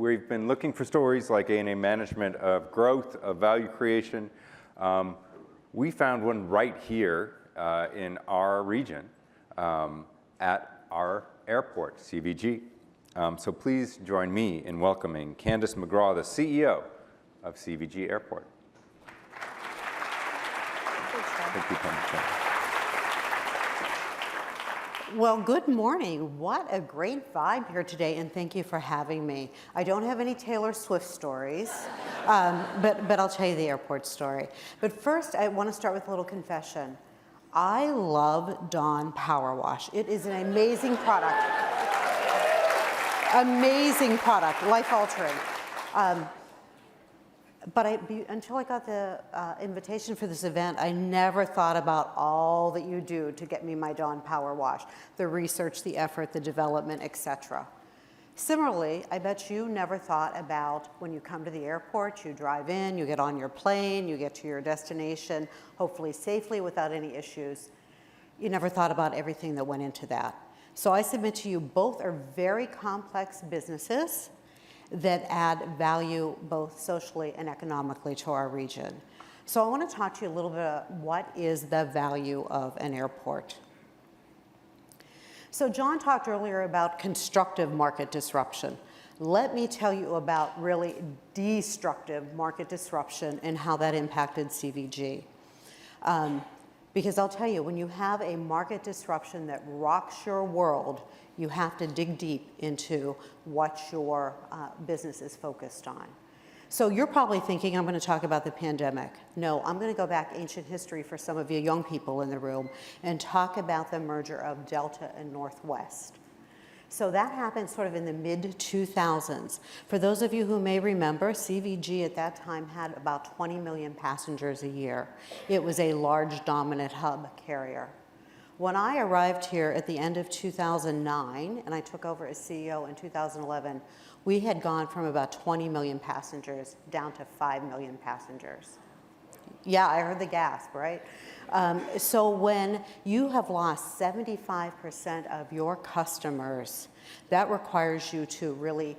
we've been looking for stories like A&A management of growth, of value creation. We found one right here in our region at our airport, CVG. So please join me in welcoming Candace McGraw, the CEO of CVG Airport. Thank you, Candace. Well, good morning. What a great vibe here today, and thank you for having me. I don't have any Taylor Swift stories, but I'll tell you the airport story. But first, I want to start with a little confession. I love Dawn Power Wash. It is an amazing product. Amazing product, life-altering. But until I got the invitation for this event, I never thought about all that you do to get me my Dawn Power Wash, the research, the effort, the development, etc. Similarly, I bet you never thought about when you come to the airport, you drive in, you get on your plane, you get to your destination, hopefully safely without any issues. You never thought about everything that went into that. So I submit to you, both are very complex businesses that add value both socially and economically to our region. So I want to talk to you a little bit about what is the value of an airport. So John talked earlier about constructive market disruption. Let me tell you about really destructive market disruption and how that impacted CVG. Because I'll tell you, when you have a market disruption that rocks your world, you have to dig deep into what your business is focused on. So you're probably thinking, I'm going to talk about the pandemic. No, I'm going to go back ancient history for some of you young people in the room and talk about the merger of Delta and Northwest. So that happened sort of in the mid-2000s. For those of you who may remember, CVG at that time had about 20 million passengers a year. It was a large dominant hub carrier. When I arrived here at the end of 2009, and I took over as CEO in 2011, we had gone from about 20 million passengers down to 5 million passengers. Yeah, I heard the gasp, right? So when you have lost 75% of your customers, that requires you to really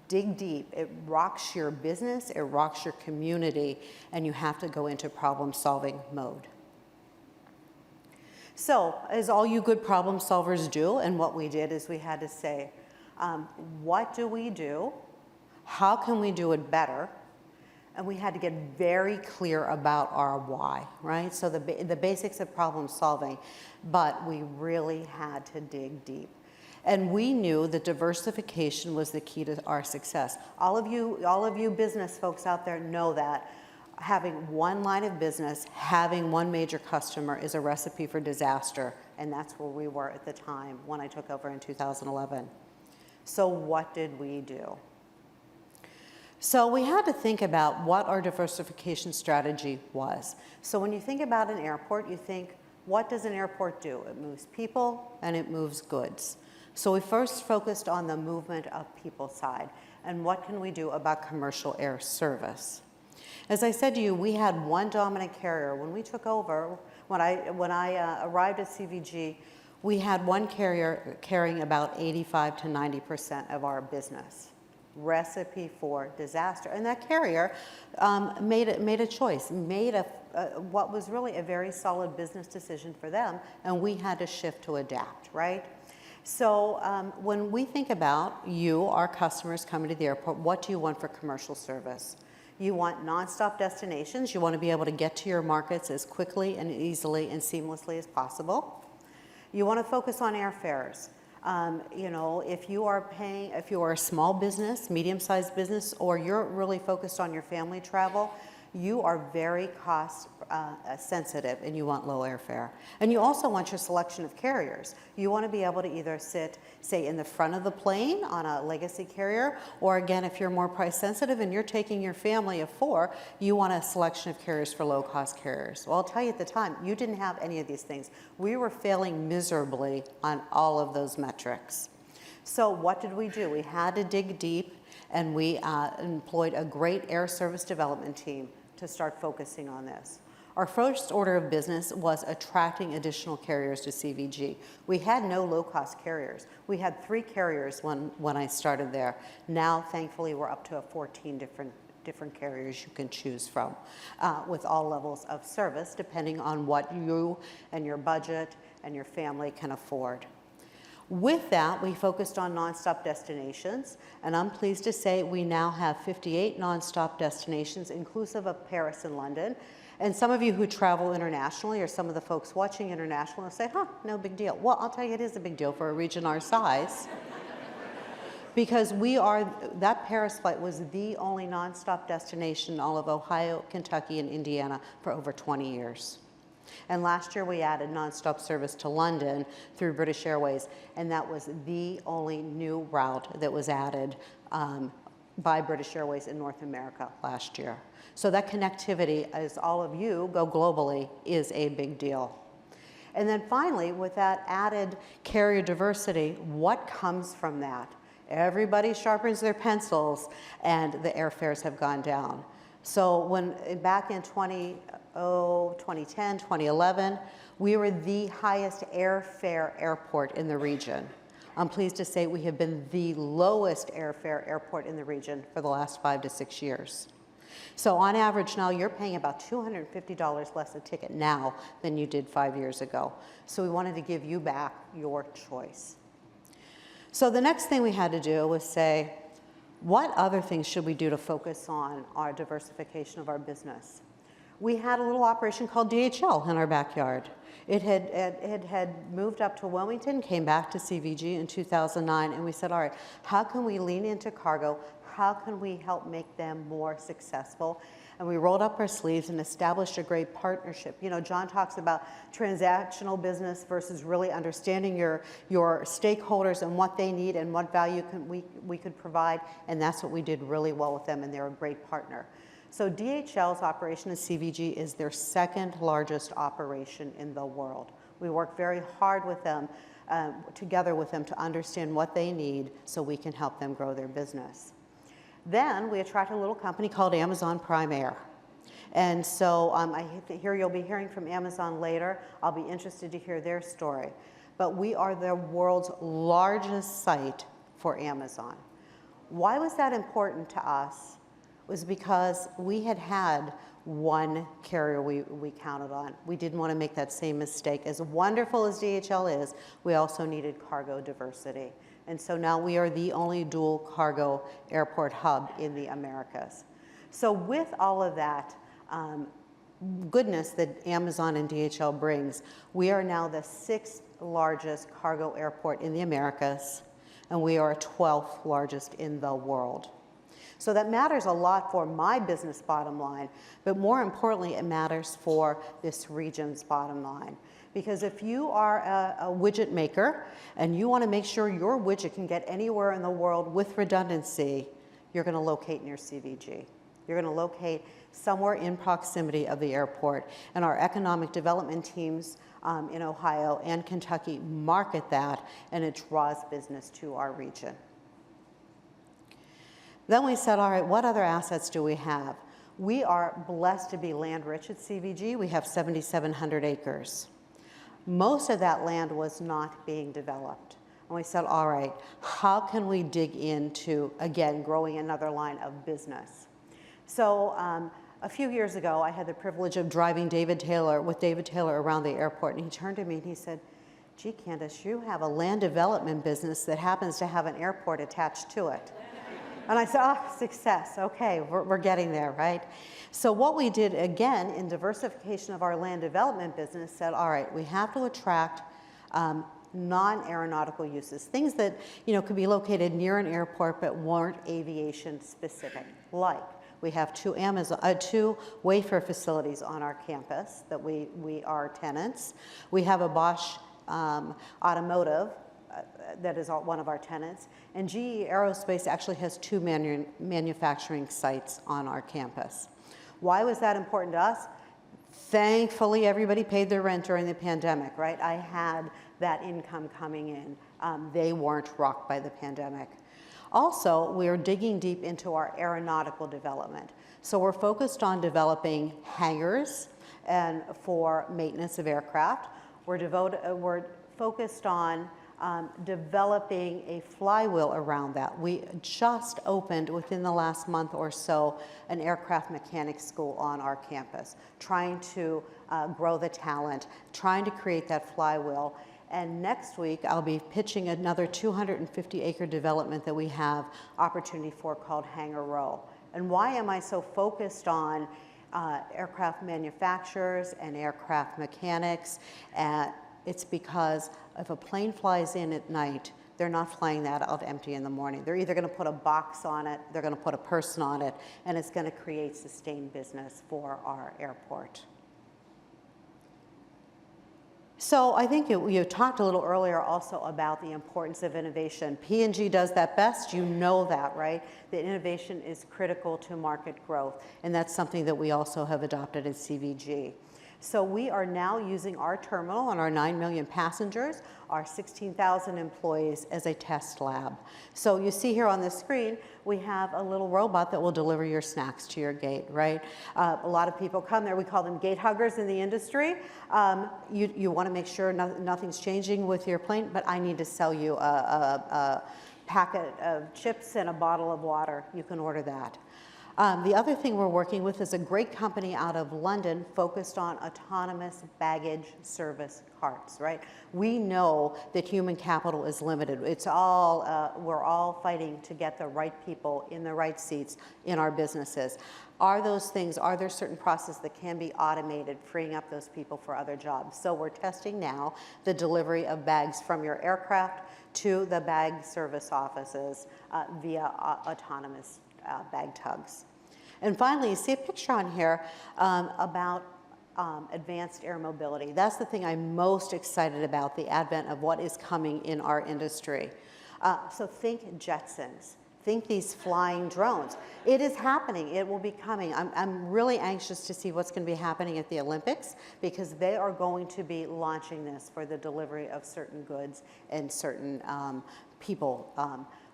dig deep. It rocks your business, it rocks your community, and you have to go into problem-solving mode. So, as all you good problem solvers do, and what we did is we had to say, what do we do? How can we do it better? And we had to get very clear about our why, right? So the basics of problem solving, but we really had to dig deep. And we knew that diversification was the key to our success. All of you business folks out there know that having one line of business, having one major customer is a recipe for disaster, and that's where we were at the time when I took over in 2011. So what did we do? So we had to think about what our diversification strategy was. So when you think about an airport, you think, what does an airport do? It moves people and it moves goods. So we first focused on the movement of people side and what can we do about commercial air service. As I said to you, we had one dominant carrier. When we took over, when I arrived at CVG, we had one carrier carrying about 85 to 90% of our business. Recipe for disaster. And that carrier made a choice, made what was really a very solid business decision for them, and we had to shift to adapt, right? So when we think about you, our customers coming to the airport, what do you want for commercial service? You want nonstop destinations. You want to be able to get to your markets as quickly and easily and seamlessly as possible. You want to focus on airfares. You know, if you are a small business, medium-sized business, or you're really focused on your family travel, you are very cost sensitive and you want low airfare. And you also want your selection of carriers. You want to be able to either sit, say, in the front of the plane on a legacy carrier, or again, if you're more price sensitive and you're taking your family of 4, you want a selection of carriers for low-cost carriers. Well, I'll tell you at the time, you didn't have any of these things. We were failing miserably on all of those metrics. So what did we do? We had to dig deep, and we employed a great air service development team to start focusing on this. Our first order of business was attracting additional carriers to CVG. We had no low-cost carriers. We had 3 carriers when I started there. Now, thankfully, we're up to 14 different carriers you can choose from with all levels of service, depending on what you and your budget and your family can afford. With that, we focused on nonstop destinations, and I'm pleased to say we now have 58 nonstop destinations, inclusive of Paris and London. And some of you who travel internationally, or some of the folks watching international, will say, huh, no big deal. Well, I'll tell you, it is a big deal for a region our size. Because that Paris flight was the only nonstop destination in all of Ohio, Kentucky, and Indiana for over 20 years. And last year we added nonstop service to London through British Airways, and that was the only new route that was added by British Airways in North America last year. So that connectivity, as all of you go globally, is a big deal. And then finally, with that added carrier diversity, what comes from that? Everybody sharpens their pencils, and the airfares have gone down. So back in 2010, 2011, we were the highest airfare airport in the region. I'm pleased to say we have been the lowest airfare airport in the region for the last 5 to 6 years. So on average now, you're paying about $250 less a ticket now than you did 5 years ago. So we wanted to give you back your choice. So the next thing we had to do was say, what other things should we do to focus on our diversification of our business? We had a little operation called DHL in our backyard. It had moved up to Wilmington, came back to CVG in 2009, and we said, all right, how can we lean into cargo? How can we help make them more successful? And we rolled up our sleeves and established a great partnership. You know, John talks about transactional business versus really understanding your stakeholders and what they need and what value we could provide, and that's what we did really well with them, and they're a great partner. So DHL's operation at CVG is their 2nd largest operation in the world. We work very hard with them, together with them, to understand what they need so we can help them grow their business. Then we attracted a little company called Amazon Prime Air. And so I hear you'll be hearing from Amazon later. I'll be interested to hear their story. But we are the world's largest site for Amazon. Why was that important to us? It was because we had one carrier we counted on. We didn't want to make that same mistake. As wonderful as DHL is, we also needed cargo diversity. And so now we are the only dual cargo airport hub in the Americas. So with all of that goodness that Amazon and DHL brings, we are now the 6th largest cargo airport in the Americas, and we are 12th largest in the world. So that matters a lot for my business bottom line, but more importantly, it matters for this region's bottom line. Because if you are a widget maker and you want to make sure your widget can get anywhere in the world with redundancy, you're going to locate near CVG. You're going to locate somewhere in proximity of the airport. And our economic development teams in Ohio and Kentucky market that, and it draws business to our region. Then we said, all right, what other assets do we have? We are blessed to be land rich at CVG. We have 7,700 acres. Most of that land was not being developed. And we said, all right, how can we dig into, again, growing another line of business? So a few years ago, I had the privilege of driving with David Taylor around the airport, and he turned to me and he said, gee, Candace, you have a land development business that happens to have an airport attached to it. And I said, success, okay, we're getting there, right? So what we did, again, in diversification of our land development business, said, all right, we have to attract non-aeronautical uses, things that could be located near an airport but weren't aviation specific. Like, we have two Wayfair facilities on our campus that we are tenants. We have a Bosch Automotive that is one of our tenants, and GE Aerospace actually has 2 manufacturing sites on our campus. Why was that important to us? Thankfully, everybody paid their rent during the pandemic, right? I had that income coming in. They weren't rocked by the pandemic. Also, we're digging deep into our aeronautical development. So we're focused on developing hangars and for maintenance of aircraft. We're focused on developing a flywheel around that. We just opened within the last month or so an aircraft mechanics school on our campus, trying to grow the talent, trying to create that flywheel. And next week, I'll be pitching another 250-acre development that we have opportunity for called Hangar Row. And why am I so focused on aircraft manufacturers and aircraft mechanics? It's because if a plane flies in at night, they're not flying that out empty in the morning. They're either going to put a box on it, they're going to put a person on it, and it's going to create sustained business for our airport. So I think you talked a little earlier also about the importance of innovation. P&G does that best, you know that, right? That innovation is critical to market growth, and that's something that we also have adopted at CVG. So we are now using our terminal and our 9 million passengers, our 16,000 employees as a test lab. So you see here on the screen, we have a little robot that will deliver your snacks to your gate, right? A lot of people come there, we call them gate huggers in the industry. You want to make sure nothing's changing with your plane, but I need to sell you a packet of chips and a bottle of water. You can order that. The other thing we're working with is a great company out of London focused on autonomous baggage service carts, right? We know that human capital is limited. It's all, we're all fighting to get the right people in the right seats in our businesses. Are there certain processes that can be automated, freeing up those people for other jobs? So we're testing now the delivery of bags from your aircraft to the bag service offices via autonomous bag tugs. And finally, you see a picture on here about advanced air mobility. That's the thing I'm most excited about, the advent of what is coming in our industry. So think Jetsons, think these flying drones. It is happening, it will be coming. I'm really anxious to see what's going to be happening at the Olympics, because they are going to be launching this for the delivery of certain goods and certain people.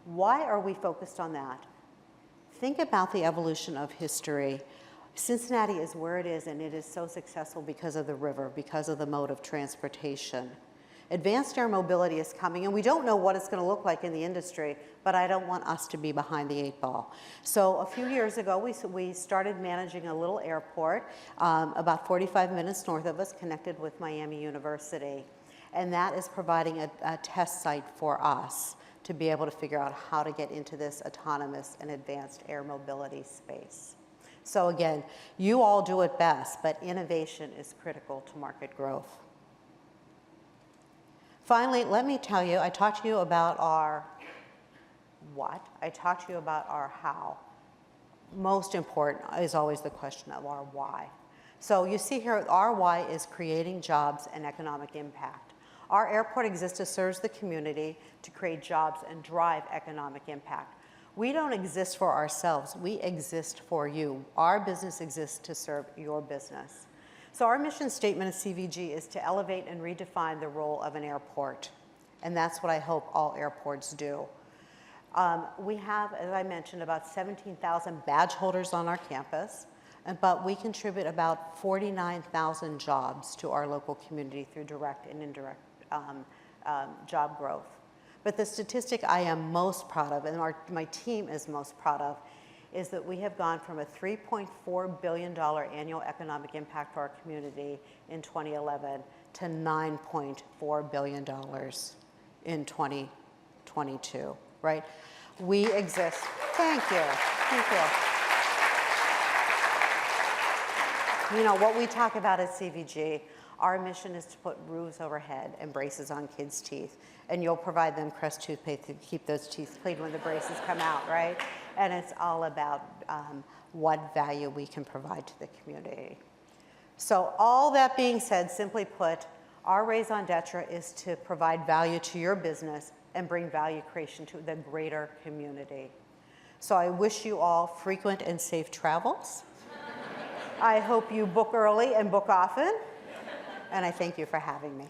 Why are we focused on that? Think about the evolution of history. Cincinnati is where it is, and it is so successful because of the river, because of the mode of transportation. Advanced air mobility is coming, and we don't know what it's going to look like in the industry, but I don't want us to be behind the 8 ball. So a few years ago, we started managing a little airport about 45 minutes north of us, connected with Miami University. And that is providing a test site for us to be able to figure out how to get into this autonomous and advanced air mobility space. So again, you all do it best, but innovation is critical to market growth. Finally, let me tell you, I talked to you about our what, I talked to you about our how. Most important is always the question of our why. So you see here, our why is creating jobs and economic impact. Our airport exists to serve the community, to create jobs and drive economic impact. We don't exist for ourselves, we exist for you. Our business exists to serve your business. So our mission statement at CVG is to elevate and redefine the role of an airport. And that's what I hope all airports do. We have, as I mentioned, about 17,000 badge holders on our campus, but we contribute about 49,000 jobs to our local community through direct and indirect job growth. But the statistic I am most proud of, and my team is most proud of, is that we have gone from a $3.4 billion annual economic impact for our community in 2011 to $9.4 billion in 2022, right? We exist. Thank you. Thank you. You know, what we talk about at CVG, our mission is to put roofs overhead and braces on kids' teeth. And you'll provide them Crest toothpaste to keep those teeth clean when the braces come out, right? And it's all about what value we can provide to the community. So all that being said, simply put, our raison d'etre is to provide value to your business and bring value creation to the greater community. So I wish you all frequent and safe travels. I hope you book early and book often. And I thank you for having me.